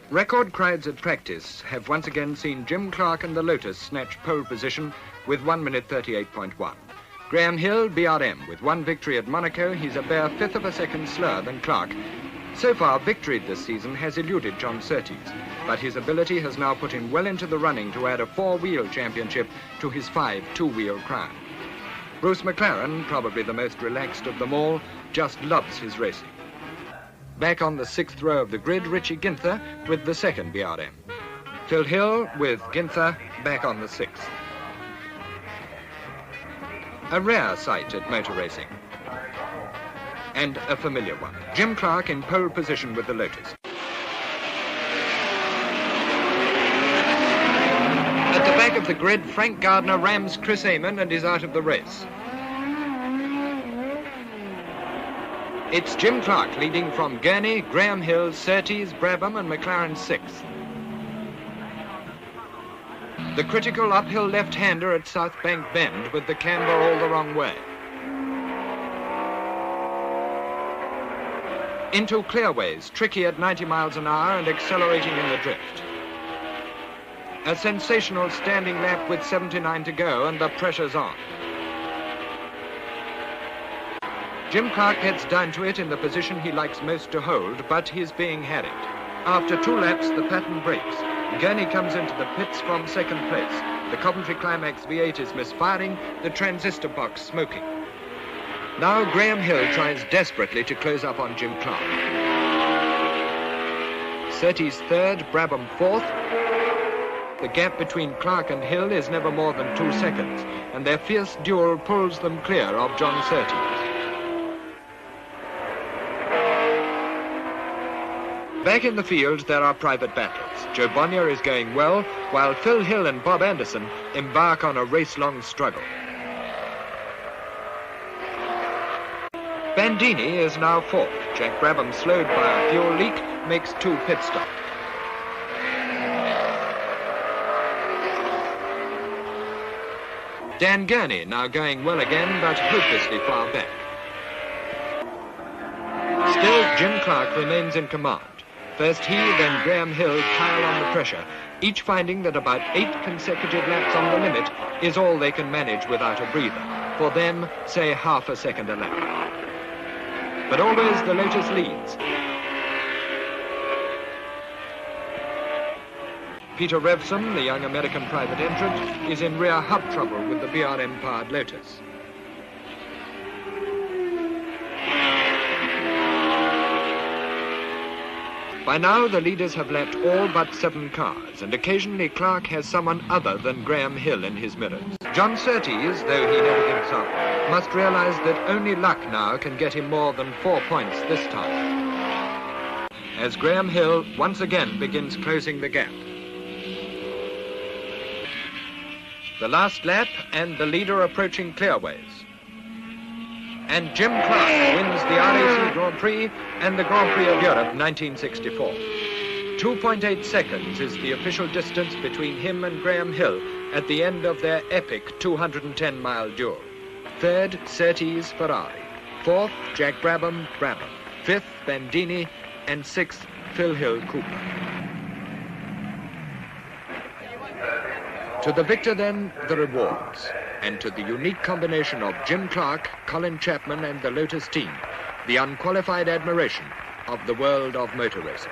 Record crowds at practice have once again seen Jim Clark and the Lotus snatch pole position with 1 minute 38.1. Graham Hill, BRM, with one victory at Monaco, he's a bare fifth of a second slower than Clark. So far, victory this season has eluded John Surtees, but his ability has now put him well into the running to add a four-wheel championship to his 5 two-wheel crown. Bruce McLaren, probably the most relaxed of them all, just loves his racing. Back on the 6th row of the grid, Richie Ginther with the second BRM. Phil Hill with Ginther back on the 6th. A rare sight at motor racing. And a familiar one. Jim Clark in pole position with the Lotus. At the back of the grid, Frank Gardner rams Chris Amon and is out of the race. It's Jim Clark leading from Gurney, Graham Hill, Surtees, Brabham and McLaren 6th. The critical uphill left-hander at South Bank Bend with the camber all the wrong way. Into clearways, tricky at 90 miles an hour and accelerating in the drift. A sensational standing lap with 79 to go and the pressure's on. Jim Clark gets down to it in the position he likes most to hold, but he's being harried. After 2 laps, the pattern breaks. Gurney comes into the pits from second place. The Coventry Climax V8 is misfiring, the transistor box smoking. Now Graham Hill tries desperately to close up on Jim Clark. Surtees 3rd, Brabham 4th. The gap between Clark and Hill is never more than 2 seconds, and their fierce duel pulls them clear of John Surtees. Back in the field, there are private battles. Joe Bonnier is going well, while Phil Hill and Bob Anderson embark on a race-long struggle. Bandini is now 4th. Jack Brabham, slowed by a fuel leak, makes 2 pit stops. Dan Gurney now going well again, but hopelessly far back. Still, Jim Clark remains in command. First he, then Graham Hill pile on the pressure, each finding that about 8 consecutive laps on the limit is all they can manage without a breather. For them, say half a second a lap. But always the Lotus leads. Peter Revson, the young American private entrant, is in rear hub trouble with the BRM-powered Lotus. By now, the leaders have lapped all but 7 cars, and occasionally Clark has someone other than Graham Hill in his mirrors. John Surtees, though he never gives up, must realize that only luck now can get him more than 4 points this time. As Graham Hill once again begins closing the gap. The last lap and the leader approaching clearways. And Jim Clark wins the RAC Grand Prix and the Grand Prix of Europe 1964. 2.8 seconds is the official distance between him and Graham Hill at the end of their epic 210-mile duel. 3rd, Surtees, Ferrari. 4th, Jack Brabham, Brabham. 5th, Bandini, and 6th, Phil Hill, Cooper. To the victor, then, the rewards. And to the unique combination of Jim Clark, Colin Chapman, and the Lotus team, the unqualified admiration of the world of motor racing.